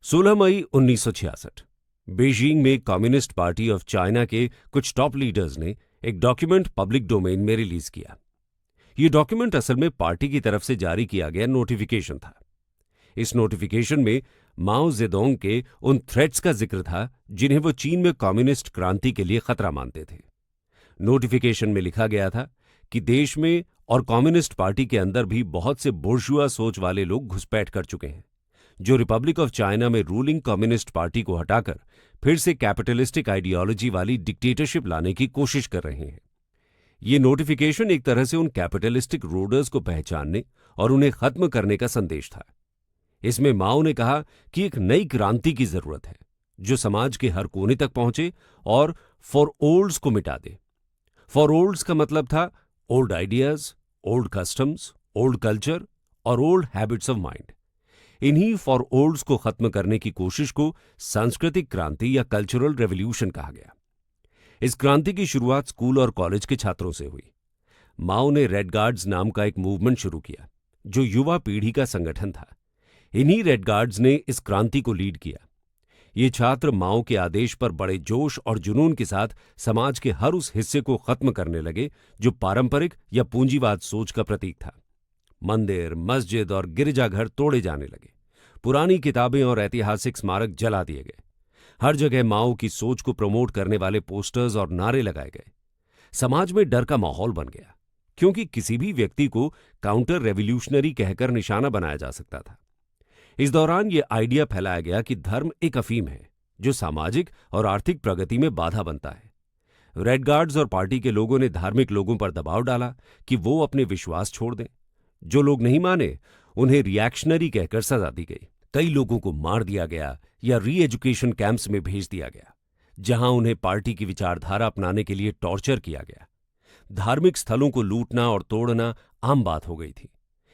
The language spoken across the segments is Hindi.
16 मई 1966 बीजिंग में कम्युनिस्ट पार्टी ऑफ चाइना के कुछ टॉप लीडर्स ने एक डॉक्यूमेंट पब्लिक डोमेन में रिलीज किया। यह डॉक्यूमेंट असल में पार्टी की तरफ से जारी किया गया नोटिफिकेशन था। इस नोटिफिकेशन में माओ जेडोंग के उन थ्रेट्स का जिक्र था जिन्हें वो चीन में कम्युनिस्ट क्रांति के लिए खतरा मानते थे। नोटिफिकेशन में लिखा गया था कि देश में और कम्युनिस्ट पार्टी के अंदर भी बहुत से बुर्जुआ सोच वाले लोग घुसपैठ कर चुके हैं, जो रिपब्लिक ऑफ चाइना में रूलिंग कम्युनिस्ट पार्टी को हटाकर फिर से कैपिटलिस्टिक आइडियोलॉजी वाली डिक्टेटरशिप लाने की कोशिश कर रहे हैं। ये नोटिफिकेशन एक तरह से उन कैपिटलिस्टिक रूलर्स को पहचानने और उन्हें खत्म करने का संदेश था। इसमें माओ ने कहा कि एक नई क्रांति की जरूरत है जो समाज के हर कोने तक पहुंचे और फॉर ओल्ड्स को मिटा दे। फॉर ओल्ड्स का मतलब था old ideas, old customs, old culture और ओल्ड हैबिट्स ऑफ माइंड। इन्हीं फॉर ओल्ड्स को खत्म करने की कोशिश को सांस्कृतिक क्रांति या कल्चरल रेवोल्यूशन कहा गया। इस क्रांति की शुरुआत स्कूल और कॉलेज के छात्रों से हुई। माओ ने रेड गार्ड्स नाम का एक मूवमेंट शुरू किया जो युवा पीढ़ी का संगठन था। इन्हीं रेड गार्ड्स ने इस क्रांति को लीड किया। ये छात्र माओ के आदेश पर बड़े जोश और जुनून के साथ समाज के हर उस हिस्से को खत्म करने लगे जो पारंपरिक या पूंजीवाद सोच का प्रतीक था। मंदिर, मस्जिद और गिरजाघर तोड़े जाने लगे। पुरानी किताबें और ऐतिहासिक स्मारक जला दिए गए। हर जगह माओ की सोच को प्रमोट करने वाले पोस्टर्स और नारे लगाए गए। समाज में डर का माहौल बन गया क्योंकि किसी भी व्यक्ति को काउंटर रेवोल्यूशनरी कहकर निशाना बनाया जा सकता था। इस दौरान यह आइडिया फैलाया गया कि धर्म एक अफीम है जो सामाजिक और आर्थिक प्रगति में बाधा बनता है। रेड गार्ड्स और पार्टी के लोगों ने धार्मिक लोगों पर दबाव डाला कि वो अपने विश्वास छोड़ दें। जो लोग नहीं माने उन्हें रिएक्शनरी कहकर सजा दी गई। कई लोगों को मार दिया गया या री एजुकेशन कैंप्स में भेज दिया गया जहां उन्हें पार्टी की विचारधारा अपनाने के लिए टॉर्चर किया गया। धार्मिक स्थलों को लूटना और तोड़ना आम बात हो गई थी।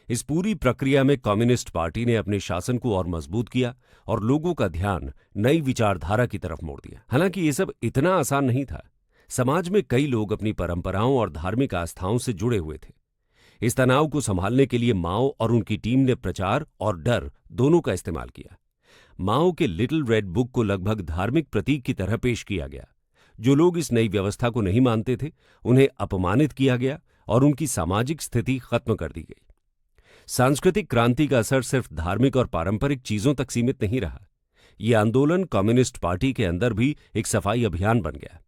इस पूरी प्रक्रिया में कम्युनिस्ट पार्टी ने अपने शासन को और मजबूत किया और लोगों का ध्यान नई विचारधारा की तरफ मोड़ दिया। हालांकि ये सब इतना आसान नहीं था। समाज में कई लोग अपनी परंपराओं और धार्मिक आस्थाओं से जुड़े हुए थे। इस तनाव को संभालने के लिए माओ और उनकी टीम ने प्रचार और डर दोनों का इस्तेमाल किया। माओ के लिटिल रेड बुक को लगभग धार्मिक प्रतीक की तरह पेश किया गया। जो लोग इस नई व्यवस्था को नहीं मानते थे उन्हें अपमानित किया गया और उनकी सामाजिक स्थिति खत्म कर दी गई। सांस्कृतिक क्रांति का असर सिर्फ धार्मिक और पारंपरिक चीजों तक सीमित नहीं रहा। यह आंदोलन कम्युनिस्ट पार्टी के अंदर भी एक सफाई अभियान बन गया।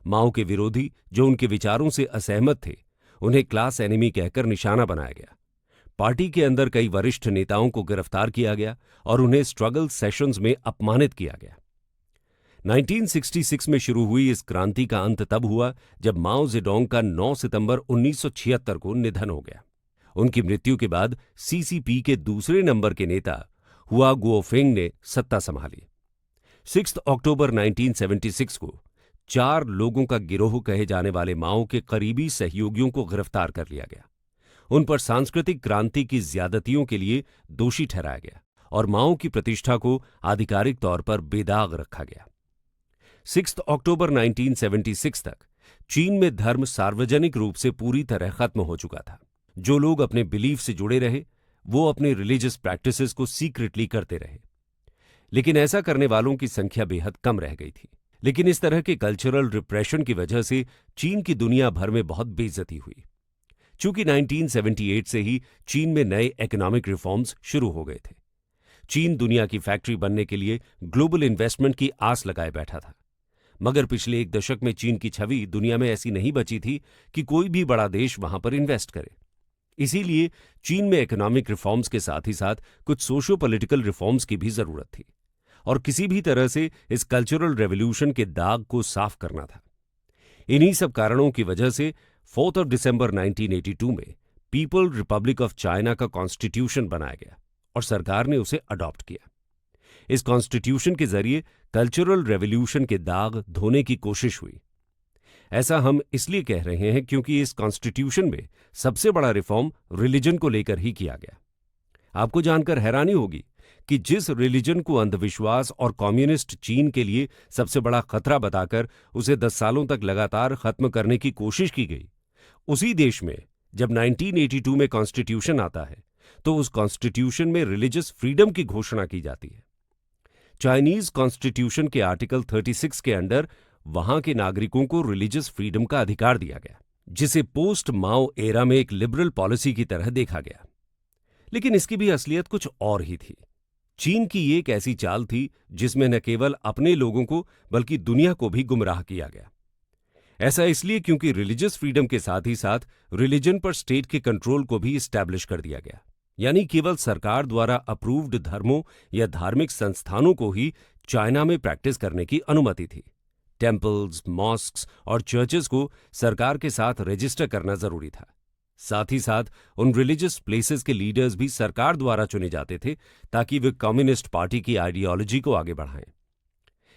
माओ के विरोधी जो उनके विचारों से असहमत थे उन्हें क्लास एनिमी कहकर निशाना बनाया गया। पार्टी के अंदर कई वरिष्ठ नेताओं को गिरफ्तार किया गया और उन्हें स्ट्रगल सेशंस में अपमानित किया गया। 1966 में शुरू हुई इस क्रांति का अंत तब हुआ जब माओ जेडोंग का 9 सितंबर 1976 को निधन हो गया। उनकी मृत्यु के बाद सीसीपी के दूसरे नंबर के नेता हुआ गुओफेंग ने सत्ता संभाली। 6 अक्टूबर 1976 को 4 लोगों का गिरोह कहे जाने वाले माओ के करीबी सहयोगियों को गिरफ्तार कर लिया गया। उन पर सांस्कृतिक क्रांति की ज्यादतियों के लिए दोषी ठहराया गया और माओ की प्रतिष्ठा को आधिकारिक तौर पर बेदाग रखा गया। 6 अक्टूबर 1976 तक चीन में धर्म सार्वजनिक रूप से पूरी तरह खत्म हो चुका था। जो लोग अपने बिलीफ से जुड़े रहे वो अपने रिलीजियस प्रैक्टिसेस को सीक्रेटली करते रहे, लेकिन ऐसा करने वालों की संख्या बेहद कम रह गई थी। लेकिन इस तरह के कल्चरल रिप्रेशन की वजह से चीन की दुनिया भर में बहुत बेइज्जती हुई। चूंकि 1978 से ही चीन में नए इकोनॉमिक रिफॉर्म्स शुरू हो गए थे। चीन दुनिया की फैक्ट्री बनने के लिए ग्लोबल इन्वेस्टमेंट की आस लगाए बैठा था। मगर पिछले एक दशक में चीन की छवि दुनिया में ऐसी नहीं बची थी कि कोई भी बड़ा देश वहां पर इन्वेस्ट करे। इसीलिए चीन में इकोनॉमिक रिफॉर्म्स के साथ ही साथ कुछ सोशियो पॉलिटिकल रिफॉर्म्स की भी जरूरत थी और किसी भी तरह से इस कल्चरल रेवोल्यूशन के दाग को साफ करना था। इन्हीं सब कारणों की वजह से 4 दिसंबर 1982 में पीपल रिपब्लिक ऑफ चाइना का कॉन्स्टिट्यूशन बनाया गया और सरकार ने उसे अडॉप्ट किया। इस कॉन्स्टिट्यूशन के जरिए कल्चरल रेवोल्यूशन के दाग धोने की कोशिश हुई। ऐसा हम इसलिए कह रहे हैं क्योंकि इस कॉन्स्टिट्यूशन में सबसे बड़ा रिफॉर्म रिलीजन को लेकर ही किया गया। आपको जानकर हैरानी होगी कि जिस रिलीजन को अंधविश्वास और कम्युनिस्ट चीन के लिए सबसे बड़ा खतरा बताकर उसे 10 सालों तक लगातार खत्म करने की कोशिश की गई, उसी देश में जब 1982 में कॉन्स्टिट्यूशन आता है तो उस कॉन्स्टिट्यूशन में रिलीजियस फ्रीडम की घोषणा की जाती है। चाइनीज कॉन्स्टिट्यूशन के आर्टिकल 36 के अंडर वहां के नागरिकों को रिलीजियस फ्रीडम का अधिकार दिया गया, जिसे पोस्ट माओ एरा में एक लिबरल पॉलिसी की तरह देखा गया। लेकिन इसकी भी असलियत कुछ और ही थी। चीन की ये एक ऐसी चाल थी जिसमें न केवल अपने लोगों को बल्कि दुनिया को भी गुमराह किया गया। ऐसा इसलिए क्योंकि रिलीजियस फ्रीडम के साथ ही साथ रिलीजन पर स्टेट के कंट्रोल को भी इस्टेब्लिश कर दिया गया। यानी केवल सरकार द्वारा अप्रूव्ड धर्मों या धार्मिक संस्थानों को ही चाइना में प्रैक्टिस करने की अनुमति थी। टेम्पल्स, मॉस्क्स और चर्चेस को सरकार के साथ रजिस्टर करना जरूरी था। साथ ही साथ उन रिलीजियस प्लेसेस के लीडर्स भी सरकार द्वारा चुने जाते थे ताकि वे कम्युनिस्ट पार्टी की आइडियोलॉजी को आगे बढ़ाएं।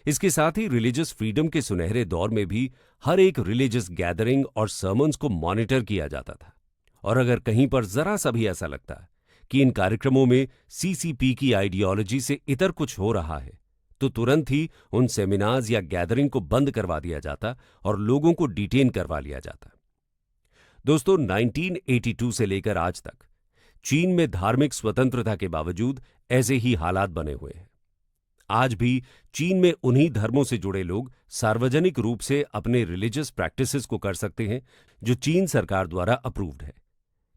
इसके साथ ही रिलीजियस फ्रीडम के सुनहरे दौर में भी हर एक रिलीजियस गैदरिंग और सर्मन्स को मॉनिटर किया जाता था, और अगर कहीं पर जरा सा भी ऐसा लगता कि इन कार्यक्रमों में सीसीपी की आइडियोलॉजी से इतर कुछ हो रहा है तो तुरंत ही उन सेमिनार्स या गैदरिंग को बंद करवा दिया जाता और लोगों को डिटेन करवा लिया जाता। दोस्तों, 1982 से लेकर आज तक चीन में धार्मिक स्वतंत्रता के बावजूद ऐसे ही हालात बने हुए हैं। आज भी चीन में उन्हीं धर्मों से जुड़े लोग सार्वजनिक रूप से अपने रिलीजियस प्रैक्टिसेस को कर सकते हैं जो चीन सरकार द्वारा अप्रूव्ड है,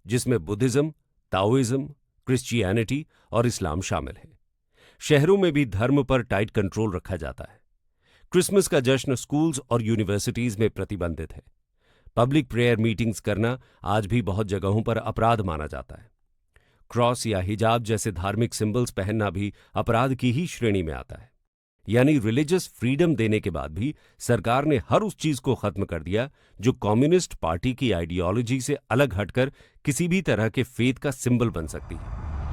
जिसमें बुद्धिज्म, ताओइज्म, क्रिश्चियनिटी और इस्लाम शामिल है। शहरों में भी धर्म पर टाइट कंट्रोल रखा जाता है। क्रिसमस का जश्न स्कूल्स और यूनिवर्सिटीज में प्रतिबंधित है। पब्लिक प्रेयर मीटिंग्स करना आज भी बहुत जगहों पर अपराध माना जाता है। क्रॉस या हिजाब जैसे धार्मिक सिंबल्स पहनना भी अपराध की ही श्रेणी में आता है। यानी रिलीजियस फ्रीडम देने के बाद भी सरकार ने हर उस चीज को खत्म कर दिया जो कम्युनिस्ट पार्टी की आइडियोलॉजी से अलग हटकर किसी भी तरह के फेथ का सिंबल बन सकती है।